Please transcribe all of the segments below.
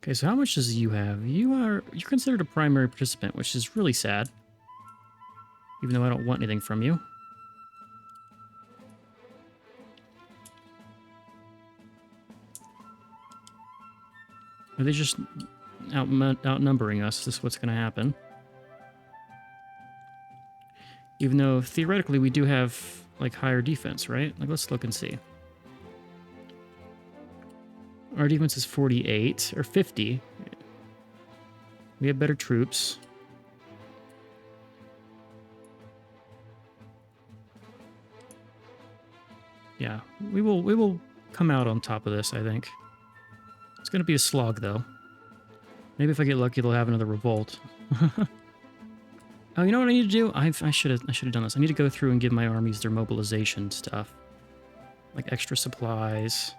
Okay, so how much does you have? You're considered a primary participant, which is really sad. Even though I don't want anything from you. Are they just outnumbering us? Is this what's going to happen? Even though theoretically we do have like higher defense, right? Like let's look and see. Our defense is 48 or 50. We have better troops. Yeah, we will come out on top of this, I think. It's going to be a slog though. Maybe if I get lucky they'll have another revolt. Oh, you know what I need to do? I should have done this. I need to go through and give my armies their mobilization stuff. Like extra supplies.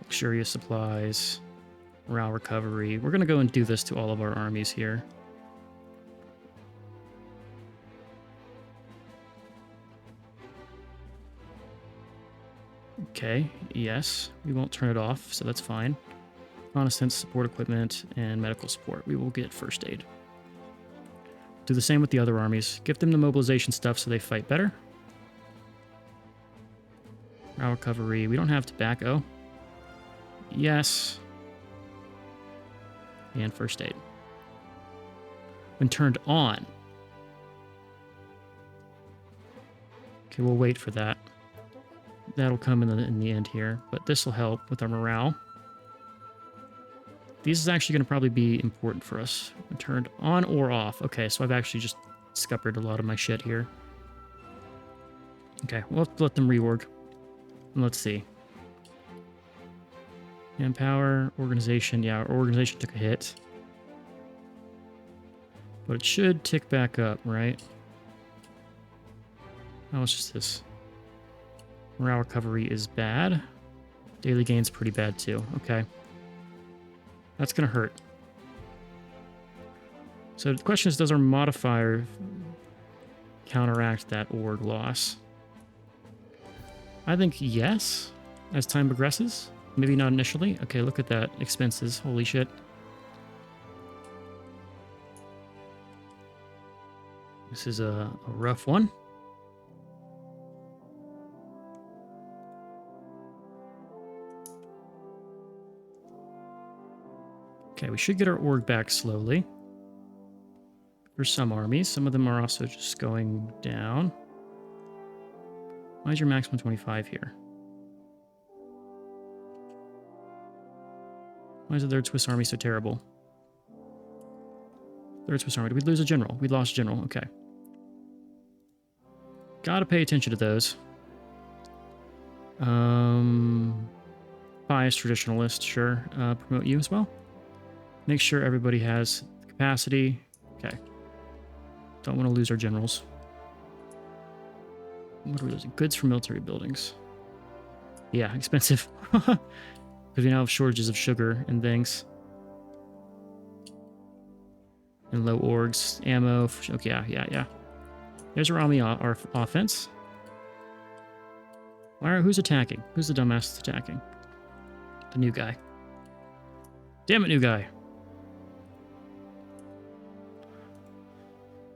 Luxurious supplies. Morale recovery. We're going to go and do this to all of our armies here. Okay, yes. We won't turn it off, so that's fine. Reconnaissance, support equipment, and medical support. We will get first aid. Do the same with the other armies. Give them the mobilization stuff so they fight better. Morale recovery. We don't have tobacco. Yes. And first aid. When turned on. Okay, we'll wait for that. That'll come in the end here, but this will help with our morale. These is actually going to probably be important for us. When turned on or off. Okay, so I've actually just scuppered a lot of my shit here. Okay, we'll have to let them reorg. And let's see. Manpower, organization. Yeah, our organization took a hit. But it should tick back up, right? How much is this? Morale recovery is bad. Daily gain's pretty bad too. Okay. That's going to hurt. So the question is, does our modifier counteract that org loss? I think yes, as time progresses. Maybe not initially. Okay, look at that. Expenses. Holy shit. This is a rough one. Okay, we should get our org back slowly. For some armies. Some of them are also just going down. Why is your maximum 25 here? Why is the third Swiss army so terrible? Third Swiss army. Did we lose a general? We lost a general. Okay. Gotta pay attention to those. Biased traditionalist, sure. Promote you as well. Make sure everybody has the capacity. Okay. Don't want to lose our generals. What are we losing? Goods for military buildings. Yeah, expensive. Because we now have shortages of sugar and things. And low orgs, ammo. Okay, yeah. There's our army, our offense. Who's attacking? Who's the dumbass that's attacking? The new guy. Damn it, new guy.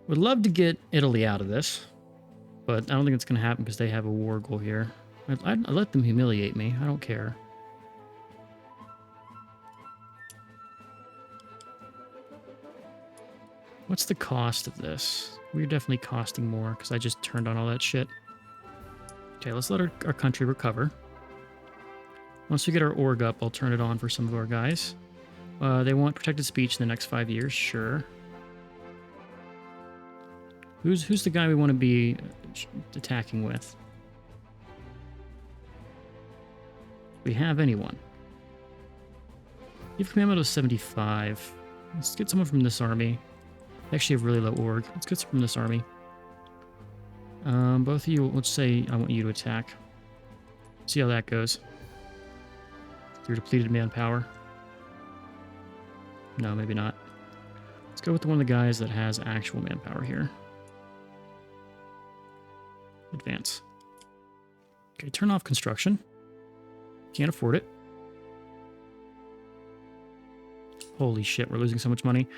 Would love to get Italy out of this, but I don't think it's going to happen because they have a war goal here. I'd let them humiliate me. I don't care. What's the cost of this? We're definitely costing more because I just turned on all that shit. Okay, let's let our country recover. Once we get our org up, I'll turn it on for some of our guys. They want protected speech in the next 5 years, sure. Who's the guy we want to be attacking with? Do we have anyone? You've command of 75. Let's get someone from this army. They actually have really low org. Let's get someone from this army. Both of you, let's say I want you to attack. See how that goes. Your depleted manpower. No, maybe not. Let's go with one of the guys that has actual manpower here. Advance. Okay, turn off construction. Can't afford it. Holy shit, we're losing so much money.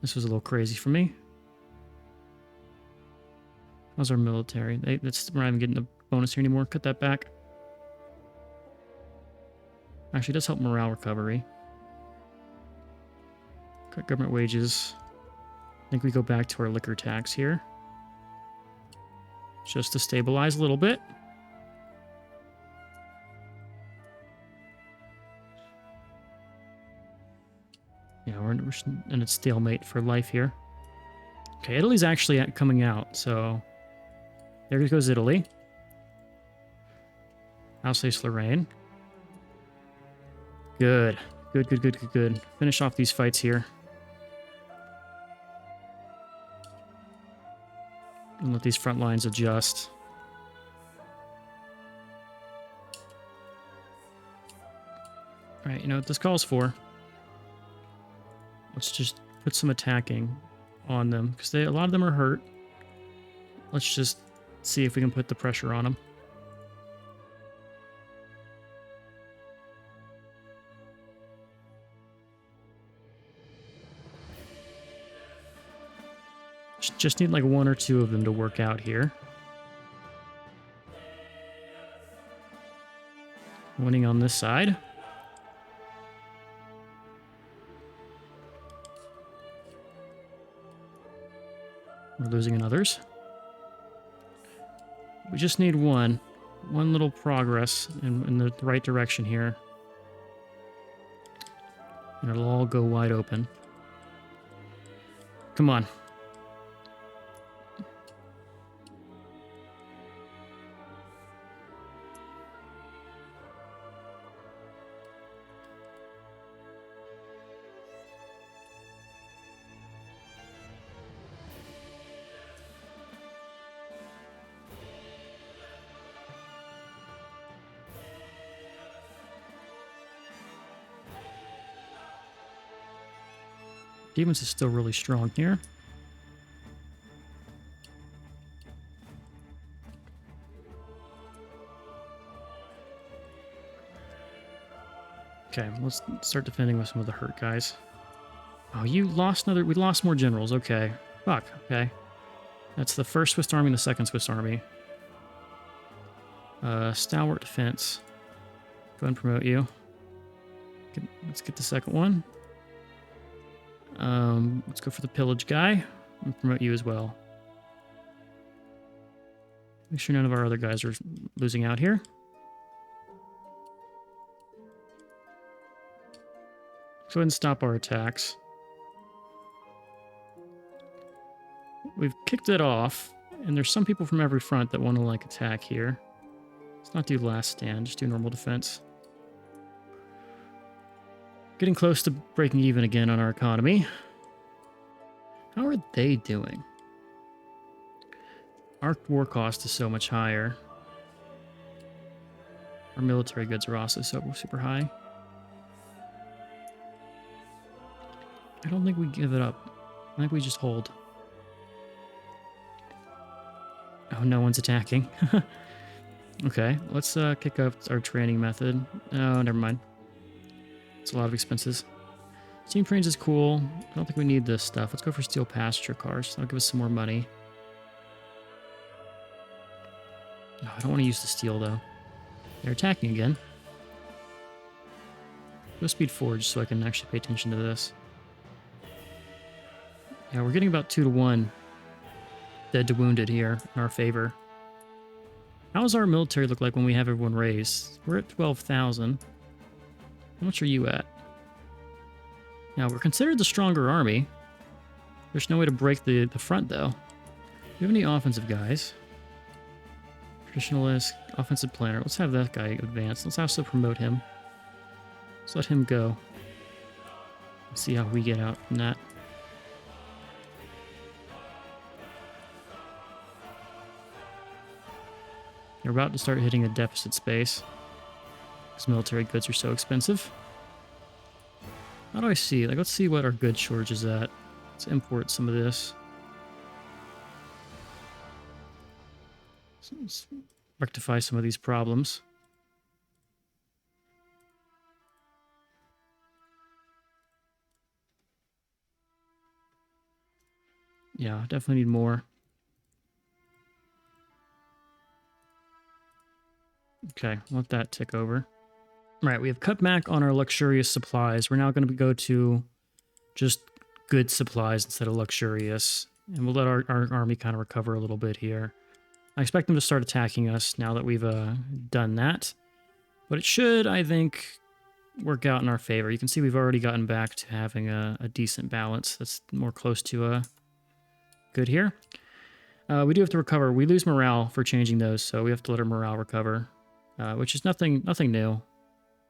This was a little crazy for me. How's our military? We're not even getting a bonus here anymore. Cut that back. Actually, it does help morale recovery. Cut government wages. I think we go back to our liquor tax here. Just to stabilize a little bit. Yeah, we're in a stalemate for life here. Okay, Italy's actually coming out, so there goes Italy. Alsace, Lorraine. Good. Good. Finish off these fights here. And let these front lines adjust. Alright, you know what this calls for? Let's just put some attacking on them, because a lot of them are hurt. Let's just see if we can put the pressure on them. Just need like one or two of them to work out here. Winning on this side. We're losing in others. We just need one little progress in the right direction here. And it'll all go wide open. Come on. Defense is still really strong here. Okay, let's start defending with some of the hurt guys. Oh, we lost more generals. Okay. Fuck, okay. That's the first Swiss army and the second Swiss army. Stalwart defense. Go ahead and promote you. Let's get the second one. Let's go for the pillage guy and promote you as well. Make sure none of our other guys are losing out here. Go ahead and stop our attacks. We've kicked it off, and there's some people from every front that want to like attack here. Let's not do last stand, just do normal defense. Getting close to breaking even again on our economy. How are they doing? Our war cost is so much higher. Our military goods are also super high. I don't think we give it up. I think we just hold. Oh, no one's attacking. Okay, let's kick up our training method. Oh, never mind. It's a lot of expenses. Steam trains is cool. I don't think we need this stuff. Let's go for steel passenger cars. That'll give us some more money. Oh, I don't want to use the steel, though. They're attacking again. Go speed forward so I can actually pay attention to this. Yeah, we're getting about 2 to 1 dead to wounded here in our favor. How does our military look like when we have everyone raised? We're at 12,000. How much are you at? Now, we're considered the stronger army. There's no way to break the front, though. Do you have any offensive guys? Traditionalist, offensive planner. Let's have that guy advance. Let's also promote him. Let's let him go. Let's see how we get out from that. We're about to start hitting a deficit space. Because military goods are so expensive. How do I see? Like, let's see what our goods shortage is at. Let's import some of this. Let's rectify some of these problems. Yeah, definitely need more. Okay, let that tick over. All right, we have cut back on our luxurious supplies. We're now going to go to just good supplies instead of luxurious. And we'll let our army kind of recover a little bit here. I expect them to start attacking us now that we've done that. But it should, I think, work out in our favor. You can see we've already gotten back to having a decent balance. That's more close to good here. We do have to recover. We lose morale for changing those, so we have to let our morale recover, which is nothing new.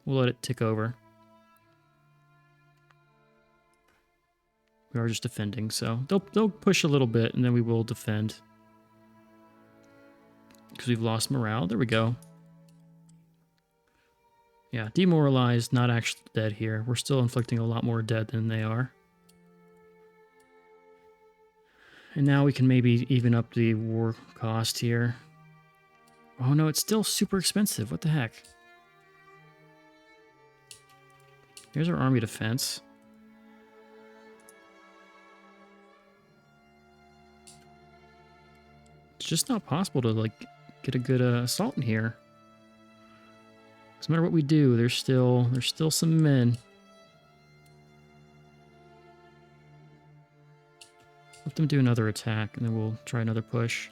We'll let it tick over. We are just defending, so they'll push a little bit, and then we will defend. Because we've lost morale. There we go. Yeah, demoralized, not actually dead here. We're still inflicting a lot more dead than they are. And now we can maybe even up the war cost here. Oh no, it's still super expensive. What the heck? Here's our army defense. It's just not possible to, like, get a good assault in here. No matter what we do, there's still some men. Let them do another attack, and then we'll try another push.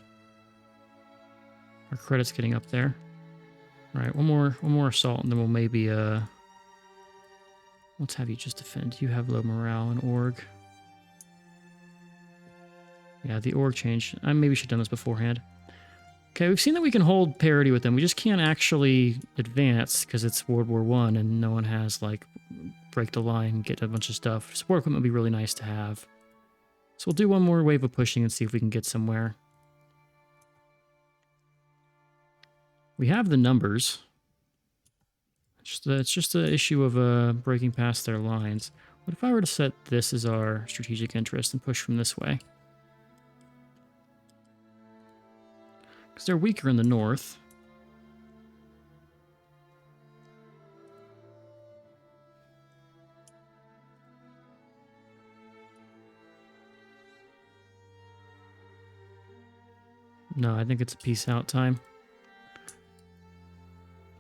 Our credit's getting up there. All right, one more assault, and then we'll maybe let's have you just defend. You have low morale and org. Yeah, the org change. I maybe should have done this beforehand. Okay, we've seen that we can hold parity with them. We just can't actually advance because it's World War I and no one has, like, break the line and get a bunch of stuff. Support equipment would be really nice to have. So we'll do one more wave of pushing and see if we can get somewhere. We have the numbers. It's just an issue of breaking past their lines. What if I were to set this as our strategic interest and push from this way? Because they're weaker in the north. No, I think it's a peace out time.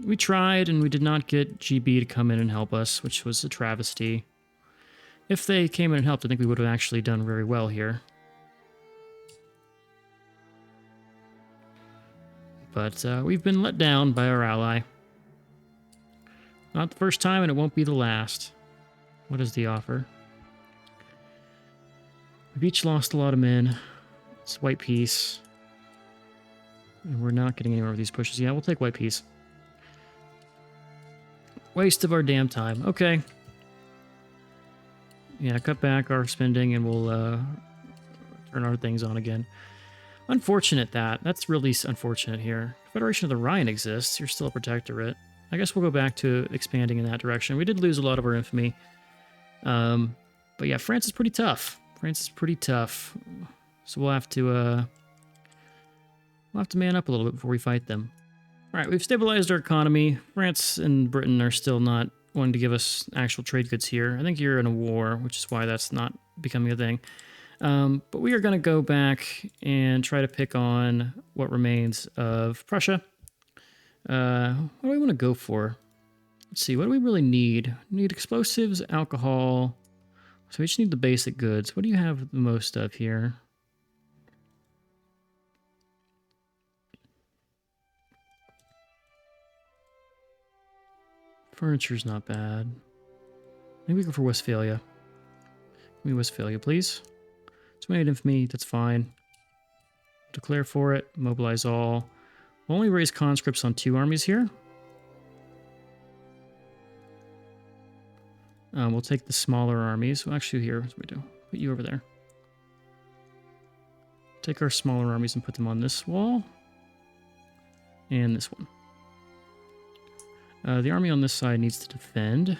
We tried, and we did not get GB to come in and help us, which was a travesty. If they came in and helped, I think we would have actually done very well here. But we've been let down by our ally. Not the first time, and it won't be the last. What is the offer? We've each lost a lot of men. It's white peace. And we're not getting anywhere with these pushes. Yeah, we'll take white peace. Waste of our damn time. Okay. Yeah, cut back our spending and we'll turn our things on again. Unfortunate that. That's really unfortunate here. Federation of the Rhine exists. You're still a protectorate. I guess we'll go back to expanding in that direction. We did lose a lot of our infamy. But yeah, France is pretty tough. France is pretty tough. So we'll have to man up a little bit before we fight them. All right, we've stabilized our economy. France and Britain are still not wanting to give us actual trade goods here. I think you're in a war, which is why that's not becoming a thing. But we are going to go back and try to pick on what remains of Prussia. What do we want to go for? Let's see, what do we really need? We need explosives, alcohol. So we just need the basic goods. What do you have the most of here? Furniture's not bad. Maybe we go for Westphalia. Give me Westphalia, please. 28 infamy, that's fine. Declare for it, mobilize all. We'll only raise conscripts on 2 armies here. We'll take the smaller armies. Well, actually, here, what do we do? Put you over there. Take our smaller armies and put them on this wall. And this one. The army on this side needs to defend.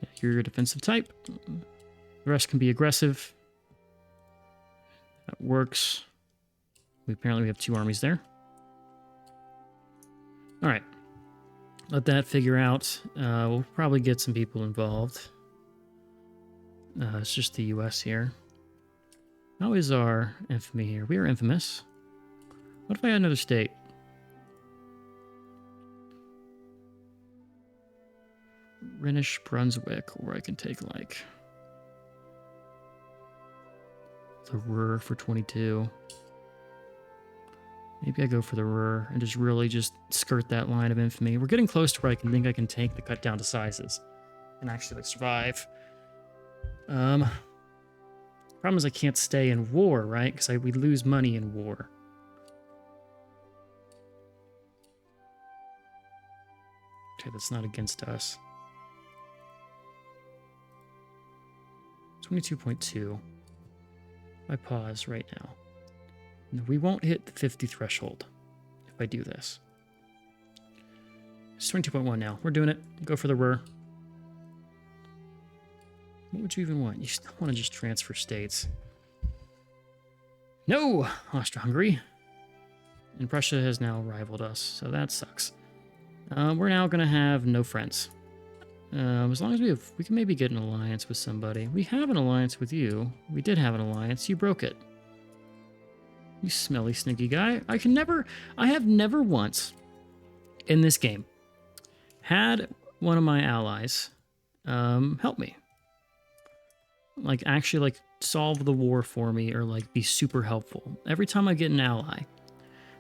Yeah, you're a defensive type. The rest can be aggressive. That works. Apparently we have 2 armies there. All right. Let that figure out. We'll probably get some people involved. It's just the US here. How is our infamy here? We are infamous. What if I had another state? Rhenish Brunswick, or I can take like the Ruhr for 22. Maybe I go for the Ruhr and just really just skirt that line of infamy. We're getting close to where I can think I can take the cut down to sizes and actually like survive. Problem is I can't stay in war, right? Because we lose money in war. Okay, that's not against us. 22.2. I pause right now. We won't hit the 50 threshold if I do this. It's 22.1 now. We're doing it. Go for the Ruhr. What would you even want? You still want to just transfer states. No! Austria-Hungary. And Prussia has now rivaled us, so that sucks. We're now going to have no friends. As long as we can maybe get an alliance with somebody. We have an alliance with you. We did have an alliance. You broke it. You smelly, sneaky guy. I have never once in this game had one of my allies help me. Like, actually, like, solve the war for me or, like, be super helpful. Every time I get an ally,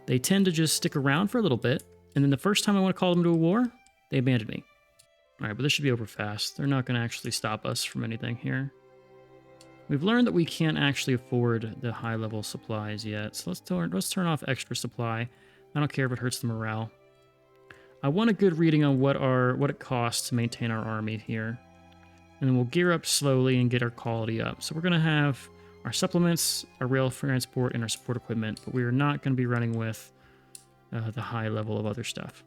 they tend to just stick around for a little bit, and then the first time I want to call them to a war, they abandon me. All right, but this should be over fast. They're not going to actually stop us from anything here. We've learned that we can't actually afford the high-level supplies yet, so let's turn off extra supply. I don't care if it hurts the morale. I want a good reading on what it costs to maintain our army here. And then we'll gear up slowly and get our quality up. So we're going to have our supplements, our rail transport, and our support equipment, but we are not going to be running with the high level of other stuff.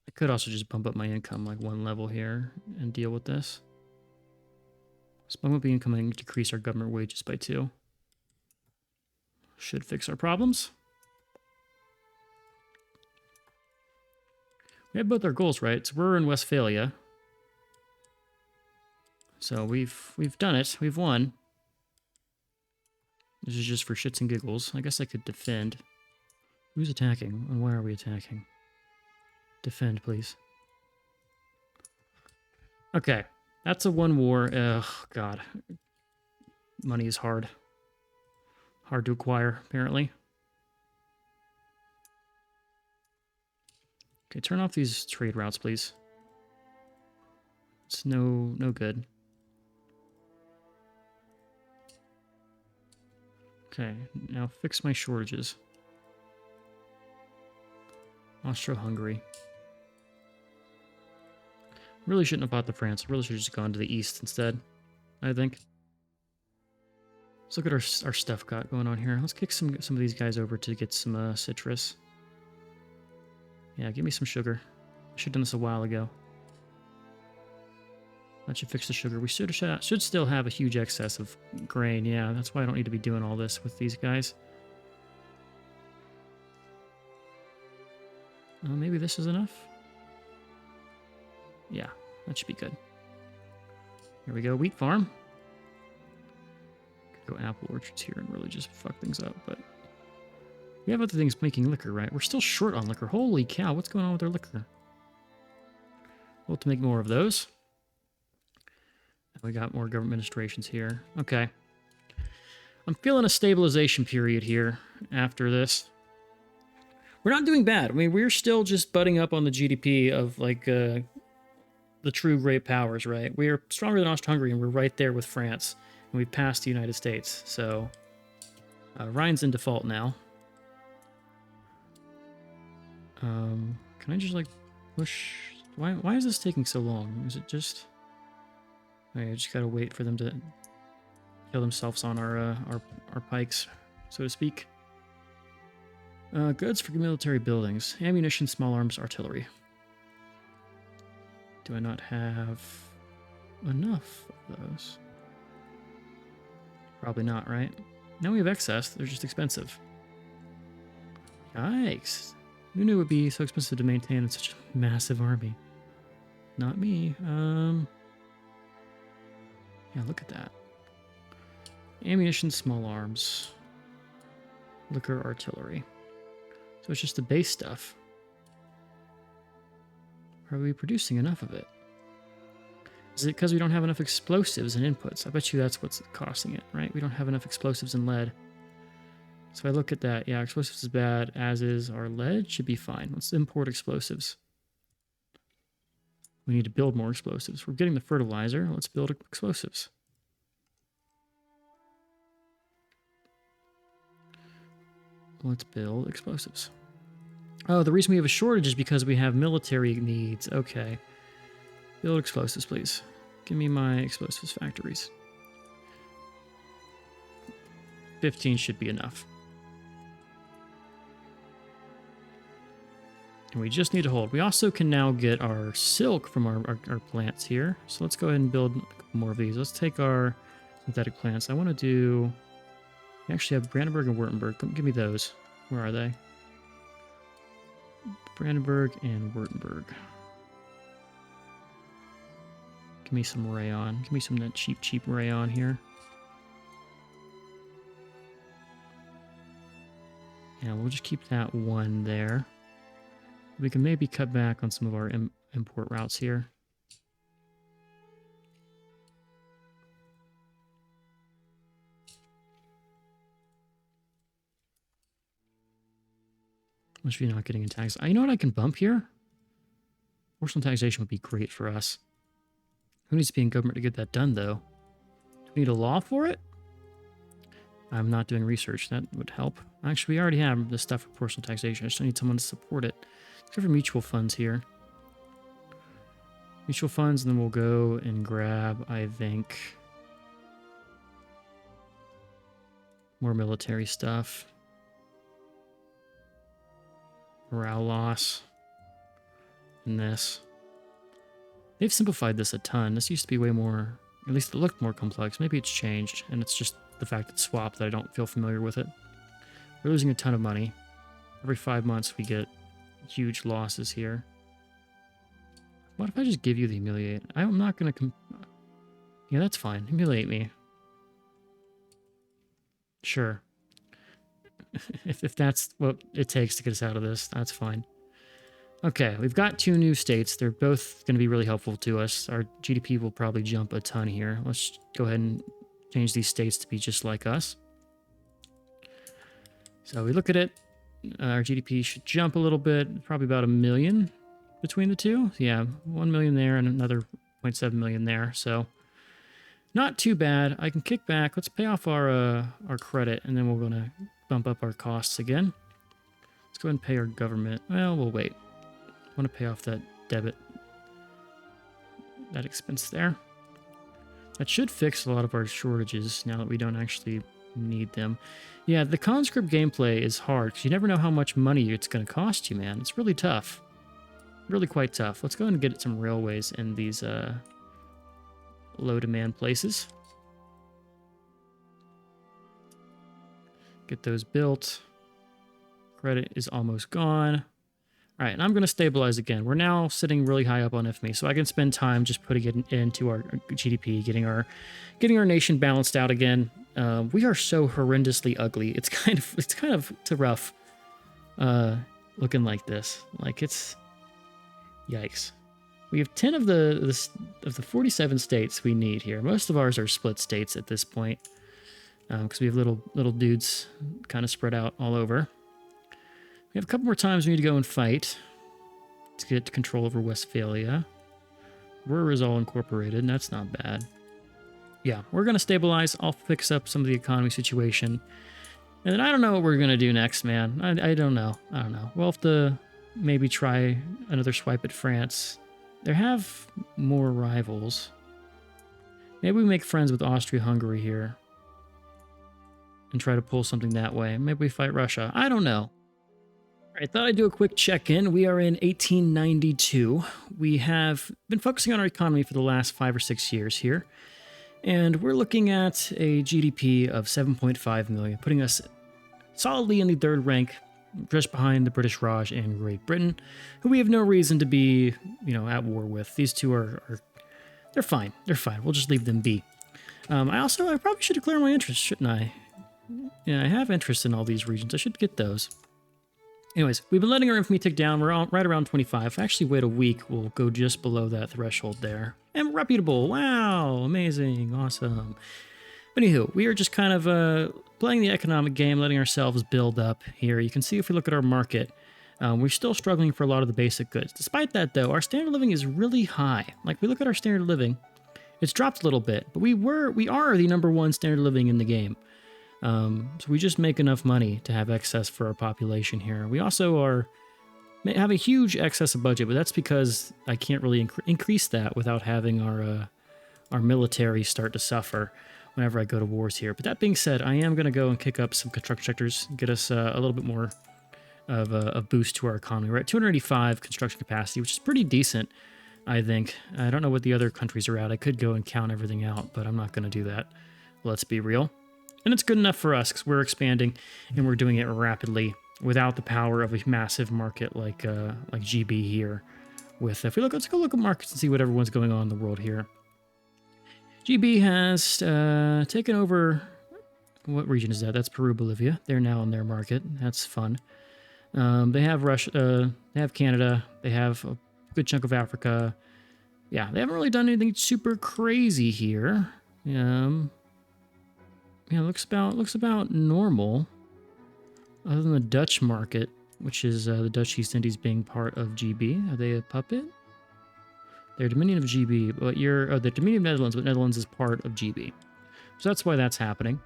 I could also just bump up my income like one level here and deal with this. Let's bump up the income and decrease our government wages by 2. Should fix our problems. We have both our goals, right? So we're in Westphalia. So we've done it. We've won. This is just for shits and giggles. I guess I could defend. Who's attacking? And why are we attacking? Defend, please. Okay. That's a 1 war. Ugh, God. Money is hard. Hard to acquire, apparently. Okay, turn off these trade routes, please. It's no good. Okay, now fix my shortages. Austro-Hungary. Really shouldn't have bought the France. Really should have just gone to the east instead, I think. Let's look at our stuff got going on here. Let's kick some of these guys over to get some citrus. Yeah, give me some sugar. I should have done this a while ago. That should fix the sugar. We should still have a huge excess of grain. Yeah, that's why I don't need to be doing all this with these guys. Maybe this is enough? Yeah, that should be good. Here we go, wheat farm. Could go apple orchards here and really just fuck things up, but... We have other things making liquor, right? We're still short on liquor. Holy cow, what's going on with our liquor? We'll have to make more of those. We got more government administrations here. Okay. I'm feeling a stabilization period here after this. We're not doing bad. I mean, we're still just butting up on the GDP of, like, the true great powers, right? We are stronger than Austria-Hungary, and we're right there with France. And we've passed the United States. So, Rhine's in default now. Can I just, like, push... Why is this taking so long? Is it just... I just gotta wait for them to kill themselves on our pikes, so to speak. Goods for military buildings. Ammunition, small arms, artillery. Do I not have enough of those? Probably not, right? Now we have excess. They're just expensive. Yikes. Who knew it would be so expensive to maintain such a massive army? Not me. Yeah, look at that. Ammunition, small arms. Liquor, artillery. So it's just the base stuff. Are we producing enough of it? Is it because we don't have enough explosives and inputs? I bet you that's what's costing it, right? We don't have enough explosives and lead. So if I look at that, yeah, explosives is bad, as is our lead. Should be fine. Let's import explosives. We need to build more explosives. We're getting the fertilizer. Let's build explosives. Let's build explosives. Oh, the reason we have a shortage is because we have military needs. Okay. Build explosives, please. Give me my explosives factories. 15 should be enough. And we just need to hold. We also can now get our silk from our plants here. So let's go ahead and build more of these. Let's take our synthetic plants. I want to do... We actually have Brandenburg and Württemberg. Give me those. Where are they? Brandenburg and Württemberg. Give me some rayon. Give me some of that cheap rayon here. Yeah, we'll just keep that one there. We can maybe cut back on some of our import routes here. Must be not getting in tax. You know what I can bump here? Proportional taxation would be great for us. Who needs to be in government to get that done, though? Do we need a law for it? I'm not doing research. That would help. Actually, we already have this stuff for proportional taxation. I just need someone to support it. Let's go for mutual funds here. Mutual funds, and then we'll go and grab, I think, more military stuff. Morale loss. And this. They've simplified this a ton. This used to be way more, at least it looked more complex. Maybe it's changed, and it's just the fact it's swapped that I don't feel familiar with it. We're losing a ton of money. Every 5 months we get huge losses here. What if I just give you the humiliate? I'm not going to... Yeah, that's fine. Humiliate me. Sure. if that's what it takes to get us out of this, that's fine. Okay, we've got 2 new states. They're both going to be really helpful to us. Our GDP will probably jump a ton here. Let's go ahead and change these states to be just like us. So we look at it. Our GDP should jump a little bit, probably about 1 million between the two. Yeah, 1 million there and another 0.7 million there. So not too bad. I can kick back. Let's pay off our credit, and then we're going to bump up our costs again. Let's go ahead and pay our government. Well, we'll wait. I want to pay off that debit, that expense there. That should fix a lot of our shortages now that we don't actually need them. Yeah, the conscript gameplay is hard because you never know how much money it's going to cost you, man. It's really tough. Really quite tough. Let's go ahead and get some railways in these low demand places. Get those built. Credit is almost gone. All right, and I'm going to stabilize again. We're now sitting really high up on FME, so I can spend time just putting it into our GDP, getting our nation balanced out again. We are so horrendously ugly. It's kind of rough looking like this. Like, it's yikes. We have 10 of the 47 states we need here. Most of ours are split states at this point because we have little dudes kind of spread out all over. We have a couple more times we need to go and fight to get control over Westphalia. Ruhr is all incorporated, and that's not bad. Yeah, we're going to stabilize. I'll fix up some of the economy situation. And then I don't know what we're going to do next, man. I don't know. We'll have to maybe try another swipe at France. They have more rivals. Maybe we make friends with Austria-Hungary here and try to pull something that way. Maybe we fight Russia. I don't know. I thought I'd do a quick check-in. We are in 1892. We have been focusing on our economy for the last 5 or 6 years here. And we're looking at a GDP of 7.5 million, putting us solidly in the 3rd rank just behind the British Raj and Great Britain, who we have no reason to be, at war with. These two they're fine. They're fine. We'll just leave them be. I probably should declare my interest, shouldn't I? Yeah, I have interest in all these regions. I should get those. Anyways, we've been letting our infamy tick down. We're right around 25. If I actually wait a week, we'll go just below that threshold there. And reputable. Wow. Amazing. Awesome. But anywho, we are just kind of playing the economic game, letting ourselves build up here. You can see if we look at our market, we're still struggling for a lot of the basic goods. Despite that, though, our standard of living is really high. Like, we look at our standard of living, it's dropped a little bit, but we are the #1 standard of living in the game. So we just make enough money to have excess for our population here. We also have a huge excess of budget, but that's because I can't really increase that without having our military start to suffer whenever I go to wars here. But that being said, I am going to go and kick up some construction sectors, get us a little bit more of a boost to our economy. We're at 285 construction capacity, which is pretty decent, I think. I don't know what the other countries are at. I could go and count everything out, but I'm not going to do that. Let's be real. And it's good enough for us because we're expanding and we're doing it rapidly without the power of a massive market like GB here. Let's go look at markets and see what everyone's going on in the world here. GB has taken over. What region is that? That's Peru, Bolivia. They're now in their market. That's fun. They have Russia. They have Canada. They have a good chunk of Africa. Yeah, they haven't really done anything super crazy here. Yeah, looks about normal. Other than the Dutch market, which is the Dutch East Indies being part of GB. Are they a puppet? They're Dominion of GB, but the Dominion of Netherlands, but Netherlands is part of GB. So that's why that's happening.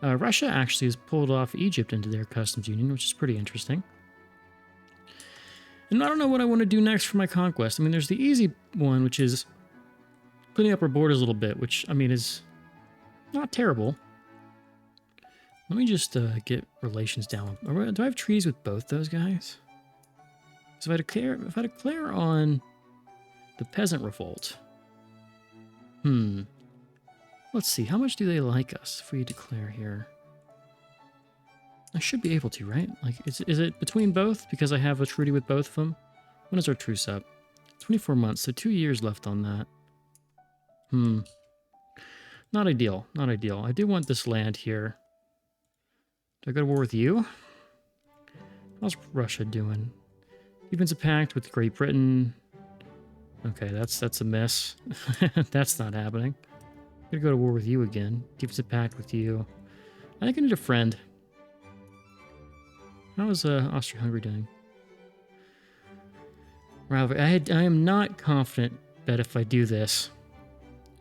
Russia actually has pulled off Egypt into their customs union, which is pretty interesting. And I don't know what I want to do next for my conquest. I mean, there's the easy one, which is cleaning up our borders a little bit, which, I mean, is not terrible. Let me just get relations down. Do I have treaties with both those guys? So if I declare on the peasant revolt, let's see, how much do they like us if we declare here? I should be able to, right? Like, is it between both? Because I have a treaty with both of them? When is our truce up? 24 months, so 2 years left on that. Not ideal, not ideal. I do want this land here. Do I go to war with you? How's Russia doing? Defense a pact with Great Britain. Okay, that's a miss. That's not happening. I'm gonna go to war with you again. Defense a pact with you. I think I need a friend. How is Austria-Hungary doing? Rivalry. I am not confident that if I do this,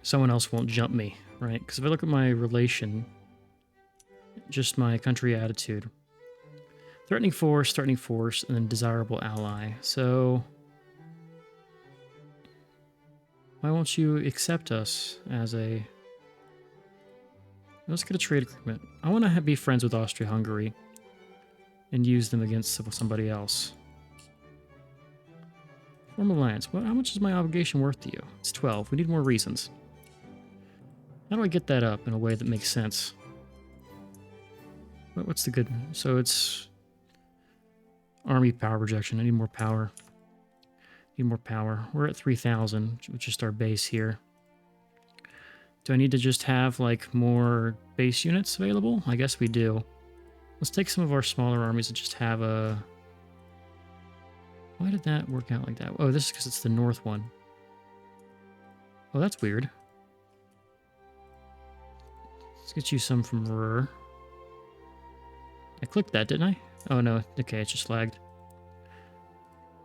someone else won't jump me, right? Because if I look at my relation, just my country attitude. Threatening force, and then desirable ally. So, why won't you accept us as a... Let's get a trade agreement. I want to be friends with Austria-Hungary and use them against somebody else. Form alliance. How much is my obligation worth to you? It's 12. We need more reasons. How do I get that up in a way that makes sense? What's the good... So it's... Army power projection. I need more power. Need more power. We're at 3,000, which is our base here. Do I need to just have, like, more base units available? I guess we do. Let's take some of our smaller armies and just have a... Why did that work out like that? Oh, this is because it's the north one. Oh, that's weird. Let's get you some from Ruhr. I clicked that, didn't I? Oh, no. Okay, it just lagged.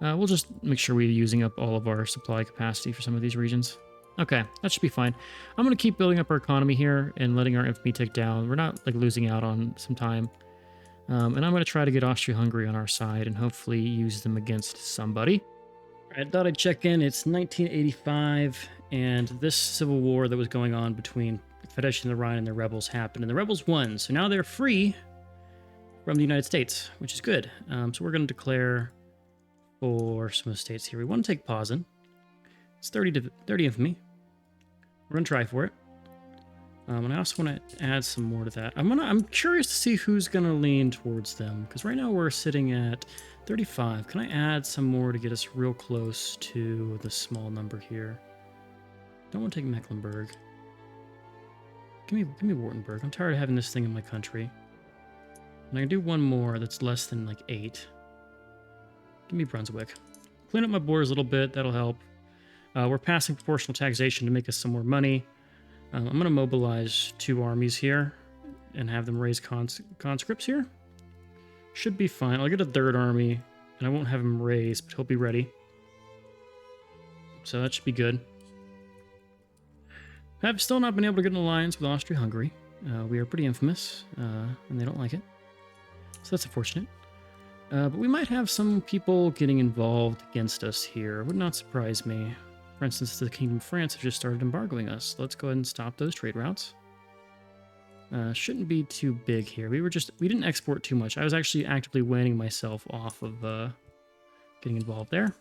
We'll just make sure we're using up all of our supply capacity for some of these regions. Okay, that should be fine. I'm going to keep building up our economy here and letting our infamy tick down. We're not, like, losing out on some time. And I'm going to try to get Austria-Hungary on our side and hopefully use them against somebody. I thought I'd check in. It's 1985, and this civil war that was going on between the Federation of the Rhine and the rebels happened, and the rebels won. So now they're free from the United States, which is good. So we're going to declare for some of the states here. We want to take Posen. It's 30 infamy. We're going to try for it. And I also want to add some more to that. I'm curious to see who's gonna lean towards them, because right now we're sitting at 35. Can I add some more to get us real close to the small number here? Don't want to take Mecklenburg. Give me Wartenberg. I'm tired of having this thing in my country. And I can do one more that's less than like 8. Give me Brunswick. Clean up my borders a little bit. That'll help. We're passing proportional taxation to make us some more money. I'm going to mobilize 2 armies here and have them raise conscripts here. Should be fine. I'll get a 3rd army, and I won't have him raise, but he'll be ready. So that should be good. I've still not been able to get an alliance with Austria-Hungary. We are pretty infamous, and they don't like it. So that's unfortunate. But we might have some people getting involved against us here. Would not surprise me. For instance, the Kingdom of France have just started embargoing us. Let's go ahead and stop those trade routes. Shouldn't be too big here. We didn't export too much. I was actually actively weaning myself off of getting involved there.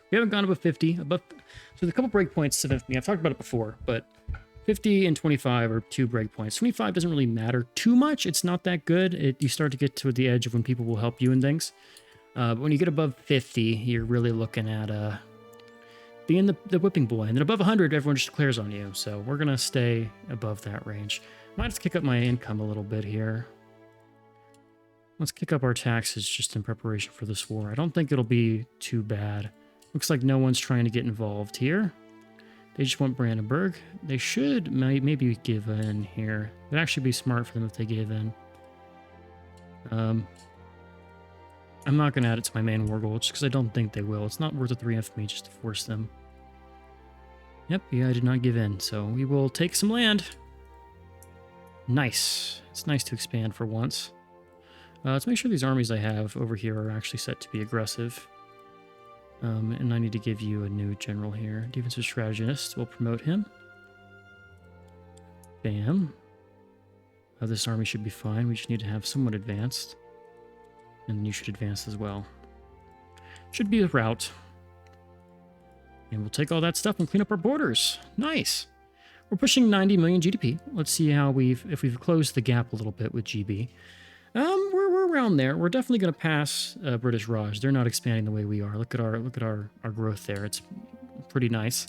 We haven't gone above 50. So there's a couple breakpoints of infamy. I've talked about it before, but 50 and 25 are 2 breakpoints. 25 doesn't really matter too much. It's not that good. You start to get to the edge of when people will help you and things. But when you get above 50, you're really looking at being the whipping boy. And then above 100, everyone just declares on you. So we're going to stay above that range. Might have to kick up my income a little bit here. Let's kick up our taxes just in preparation for this war. I don't think it'll be too bad. Looks like no one's trying to get involved here. They just want Brandenburg. They should maybe give in here. It'd actually be smart for them if they gave in. I'm not going to add it to my main war goal just because I don't think they will. It's not worth the 3 infamy just to force them. Yep, yeah, I did not give in. So we will take some land. Nice. It's nice to expand for once. Let's make sure these armies I have over here are actually set to be aggressive. And I need to give you a new general here. Defensive strategist. We'll promote him. Bam. This army should be fine. We just need to have someone advanced. And you should advance as well. Should be a route. And we'll take all that stuff and clean up our borders. Nice. We're pushing 90 million GDP. Let's see how if we've closed the gap a little bit with GB. We're around there. We're definitely going to pass British Raj. They're not expanding the way we are. Look at our growth there. It's pretty nice.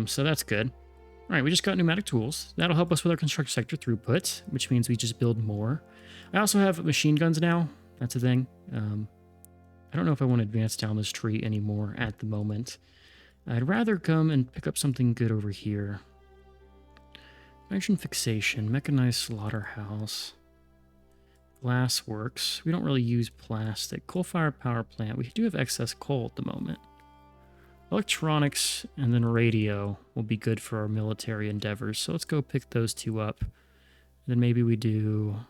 So that's good. All right, we just got pneumatic tools. That'll help us with our construction sector throughput, which means we just build more. I also have machine guns now. That's a thing. I don't know if I want to advance down this tree anymore at the moment. I'd rather come and pick up something good over here. Nitrogen fixation, mechanized slaughterhouse. Glass works. We don't really use plastic. Coal-fired power plant. We do have excess coal at the moment. Electronics and then radio will be good for our military endeavors. So let's go pick those 2 up. And then maybe we don't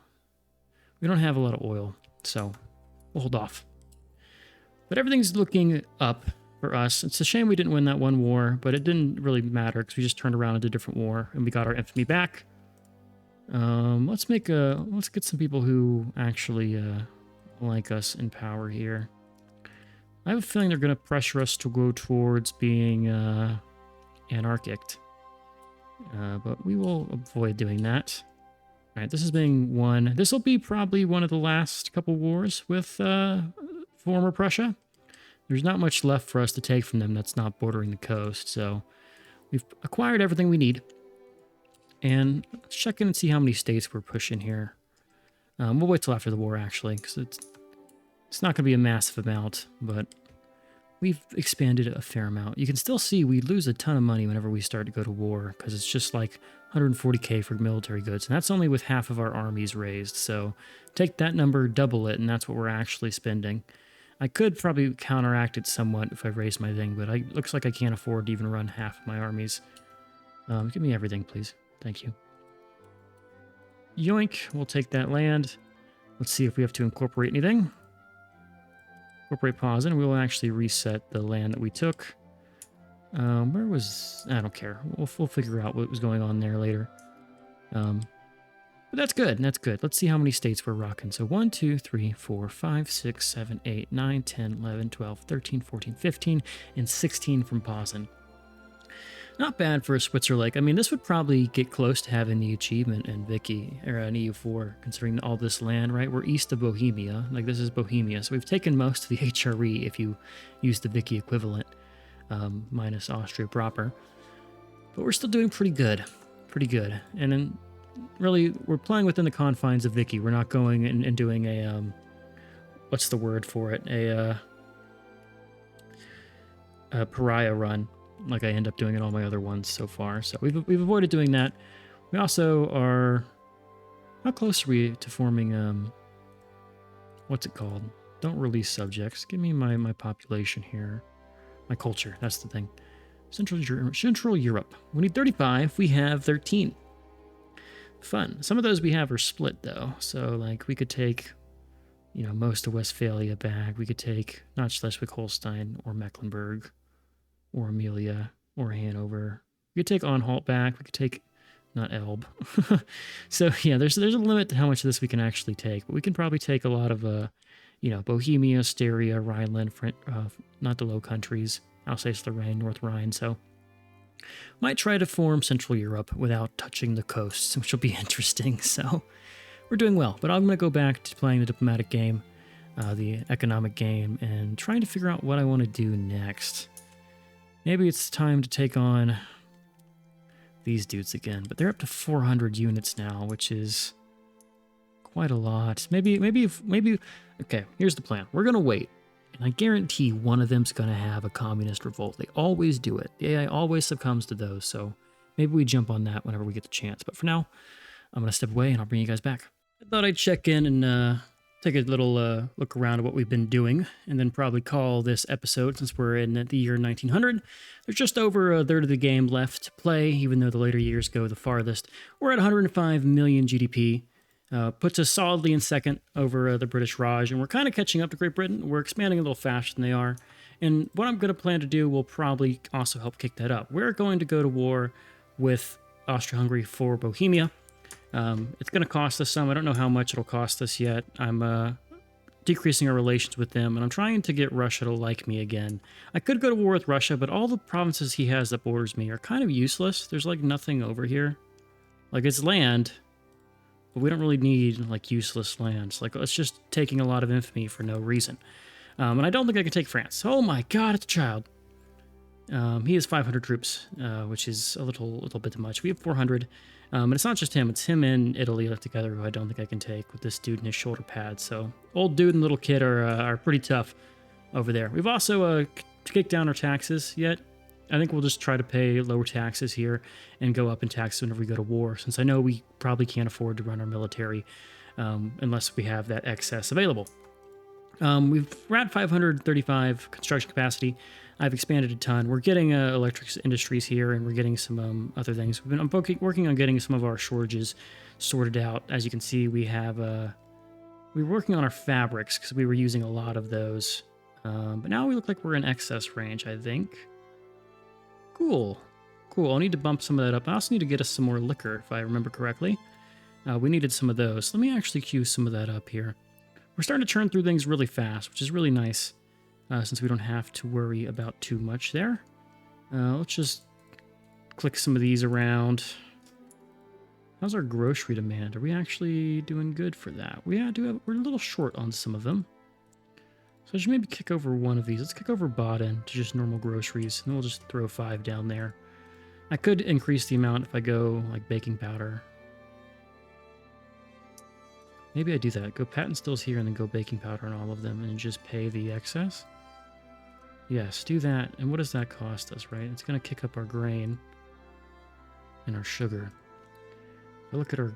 have a lot of oil, so we'll hold off. But everything's looking up for us. It's a shame we didn't win that one war, but it didn't really matter because we just turned around and did a different war and we got our infamy back. Let's get some people who actually like us in power here. I have a feeling they're going to pressure us to go towards being anarchic. But we will avoid doing that. All right, this is being won. This will be probably one of the last couple wars with former Prussia. There's not much left for us to take from them that's not bordering the coast, so we've acquired everything we need. And let's check in and see how many states we're pushing here. We'll wait till after the war, actually, because it's not going to be a massive amount, but we've expanded a fair amount. You can still see we lose a ton of money whenever we start to go to war, because it's just like 140k for military goods, and that's only with half of our armies raised. So take that number, double it, and that's what we're actually spending. I could probably counteract it somewhat if I raise my thing, but it looks like I can't afford to even run half of my armies. Give me everything, please. Thank you. Yoink, we'll take that land. Let's see if we have to incorporate anything. Incorporate pause, and we will actually reset the land that we took. I don't care. We'll figure out what was going on there later. But that's good. That's good. Let's see how many states we're rocking. So 1, 2, 3, 4, 5, 6, 7, 8, 9, 10, 11, 12, 13, 14, 15, and 16 from Posen. Not bad for a Switzer Lake. I mean, this would probably get close to having the achievement in Vicky, or in EU4, considering all this land, right? We're east of Bohemia. Like, this is Bohemia. So we've taken most of the HRE if you use the Vicky equivalent, minus Austria proper. But we're still doing pretty good. Pretty good. And then, really, we're playing within the confines of Vicky. We're not going and doing a, what's the word for it? A pariah run, like I end up doing in all my other ones so far. So we've avoided doing that. We also are... How close are we to forming, what's it called? Don't release subjects. Give me my population here. My culture, that's the thing. Central Europe. We need 35. We have 13. Fun. Some of those we have are split, though. So, like, we could take, you know, most of Westphalia back. We could take not Schleswig-Holstein or Mecklenburg or Amelia or Hanover. We could take Anhalt back. We could take, not Elbe. So, yeah, there's a limit to how much of this we can actually take. But we can probably take a lot of, you know, Bohemia, Styria, Rhineland, not the Low Countries, Alsace, Lorraine, North Rhine. So might try to form Central Europe without touching the coasts, which will be interesting. So we're doing well, but I'm going to go back to playing the diplomatic game, the economic game, and trying to figure out what I want to do next. Maybe it's time to take on these dudes again, but they're up to 400 units now, which is quite a lot. Maybe, okay, here's the plan. We're going to wait. And I guarantee one of them's going to have a communist revolt. They always do it. The AI always succumbs to those, so maybe we jump on that whenever we get the chance. But for now, I'm going to step away and I'll bring you guys back. I thought I'd check in and take a little look around at what we've been doing, and then probably call this episode, since we're in the year 1900. There's just over a third of the game left to play, even though the later years go the farthest. We're at 105 million GDP. Puts us solidly in second over the British Raj, and we're kind of catching up to Great Britain. We're expanding a little faster than they are, and what I'm going to plan to do will probably also help kick that up. We're going to go to war with Austria-Hungary for Bohemia. It's going to cost us some. I don't know how much it'll cost us yet. I'm decreasing our relations with them, and I'm trying to get Russia to like me again. I could go to war with Russia, but all the provinces he has that borders me are kind of useless. There's like nothing over here. Like, it's land, but we don't really need, like, useless lands. Like, it's just taking a lot of infamy for no reason. And I don't think I can take France. Oh my god, it's a child. He has 500 troops, which is a little bit too much. We have 400. And it's not just him. It's him and Italy together, who I don't think I can take with this dude in his shoulder pads. So old dude and little kid are pretty tough over there. We've also kicked down our taxes yet. I think we'll just try to pay lower taxes here and go up in taxes whenever we go to war, since I know we probably can't afford to run our military unless we have that excess available. We're at 535 construction capacity. I've expanded a ton. We're getting electric industries here, and we're getting some other things. I'm working on getting some of our shortages sorted out. As you can see, we were working on our fabrics because we were using a lot of those. But now we look like we're in excess range, I think. Cool. I'll need to bump some of that up. I also need to get us some more liquor, if I remember correctly. We needed some of those. Let me actually queue some of that up here. We're starting to churn through things really fast, which is really nice, since we don't have to worry about too much there. Let's just click some of these around. How's our grocery demand? Are we actually doing good for that? We're a little short on some of them. So I should maybe kick over one of these. Let's kick over Baden to just normal groceries, and we'll just throw 5 down there. I could increase the amount if I go, like, baking powder. Maybe I do that. Go patent stills here and then go baking powder on all of them and just pay the excess. Yes, do that. And what does that cost us, right? It's going to kick up our grain and our sugar. If I look at our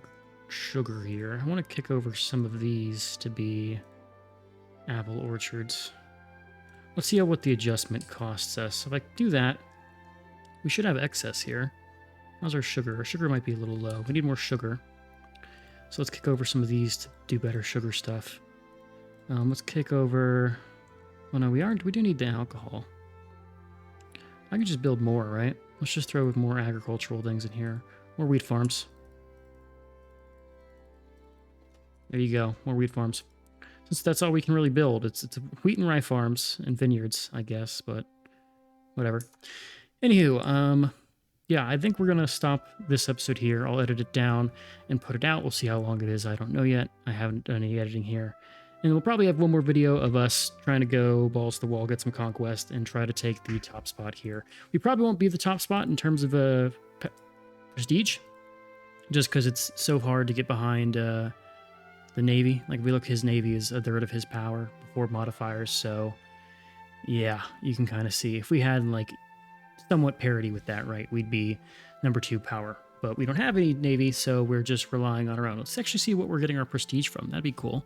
sugar here, I want to kick over some of these to be apple orchards. Let's see what the adjustment costs us. If I do that, we should have excess here. How's our sugar? Our sugar might be a little low. We need more sugar. So let's kick over some of these to do better sugar stuff. Let's kick over... Oh no, we do need the alcohol. I can just build more, right? Let's just throw more agricultural things in here. More wheat farms. There you go, more wheat farms. Since that's all we can really build. It's wheat and rye farms and vineyards, I guess, but whatever. Anywho, yeah, I think we're going to stop this episode here. I'll edit it down and put it out. We'll see how long it is. I don't know yet. I haven't done any editing here. And we'll probably have one more video of us trying to go balls to the wall, get some conquest, and try to take the top spot here. We probably won't be the top spot in terms of prestige, just because it's so hard to get behind the Navy. Like, if we look, his Navy is a third of his power before modifiers. So, yeah, you can kind of see. If we had, like, somewhat parity with that, right, we'd be number 2 power. But we don't have any Navy, so we're just relying on our own. Let's actually see what we're getting our prestige from. That'd be cool.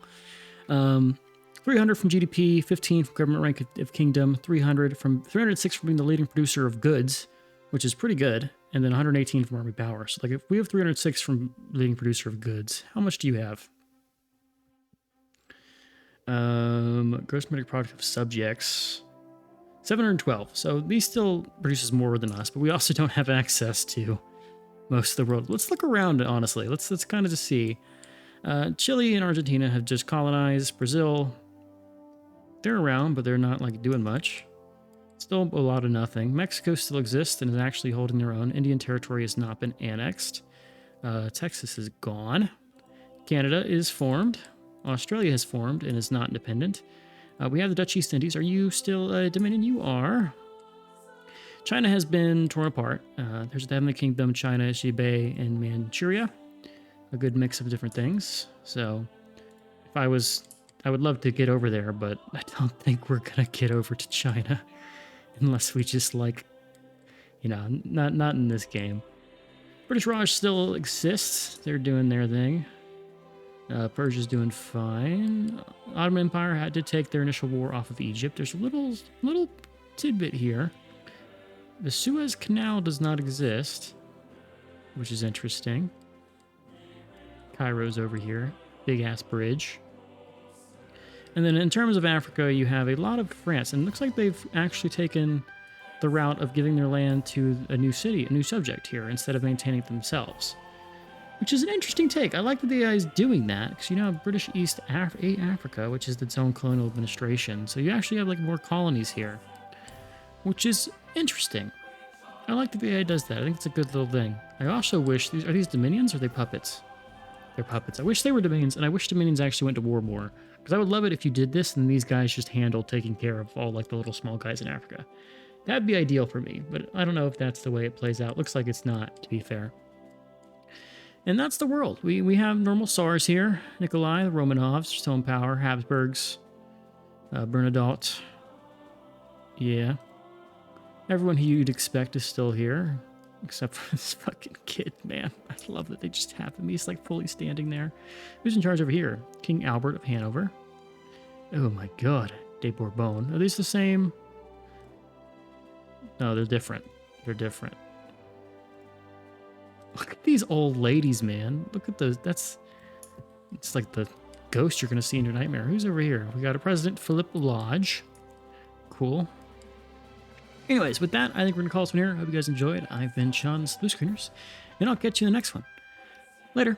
300 from GDP, 15 from government rank of kingdom, 306 from being the leading producer of goods, which is pretty good, and then 118 from army power. So, like, if we have 306 from leading producer of goods, how much do you have? Gross domestic product of subjects, 712. So these still produces more than us, but we also don't have access to most of the world. Let's look around, honestly. Let's kind of just see. Chile and Argentina have just colonized. Brazil, they're around, but they're not, like, doing much. Still a lot of nothing. Mexico still exists and is actually holding their own. Indian territory has not been annexed. Texas is gone. Canada is formed. Australia has formed and is not independent. We have the Dutch East Indies. Are you still a Dominion? You are. China has been torn apart. There's the Heavenly Kingdom, China, Xibei, and Manchuria. A good mix of different things. So, if I would love to get over there, but I don't think we're gonna get over to China unless we just, like, you know, not in this game. British Raj still exists. They're doing their thing. Persia's doing fine. Ottoman Empire had to take their initial war off of Egypt. There's a little tidbit here. The Suez Canal does not exist, which is interesting. Cairo's over here. Big-ass bridge. And then in terms of Africa, you have a lot of France. And it looks like they've actually taken the route of giving their land to a new city, a new subject here, instead of maintaining it themselves. Which is an interesting take. I like that the AI is doing that, because you now have British East Africa, which is its own colonial administration. So you actually have, like, more colonies here, which is interesting. I like that the AI does that. I think it's a good little thing. I also wish, are these dominions or are they puppets? They're puppets. I wish they were dominions, and I wish dominions actually went to war more. Because I would love it if you did this and these guys just handled taking care of all, like, the little small guys in Africa. That'd be ideal for me, but I don't know if that's the way it plays out. Looks like it's not, to be fair. And that's the world. We have normal Tsars here. Nikolai, the Romanovs, still in power. Habsburgs, Bernadotte. Yeah. Everyone who you'd expect is still here. Except for this fucking kid, man. I love that they just have him. He's, like, fully standing there. Who's in charge over here? King Albert of Hanover. Oh my god. De Bourbon. Are these the same? No, they're different. They're different. Look at these old ladies, man. Look at those. It's like the ghost you're going to see in your nightmare. Who's over here? We got a President Philip Lodge. Cool. Anyways, with that, I think we're going to call this one here. Hope you guys enjoyed. I've been Sean, the Blue Screeners, and I'll catch you in the next one. Later.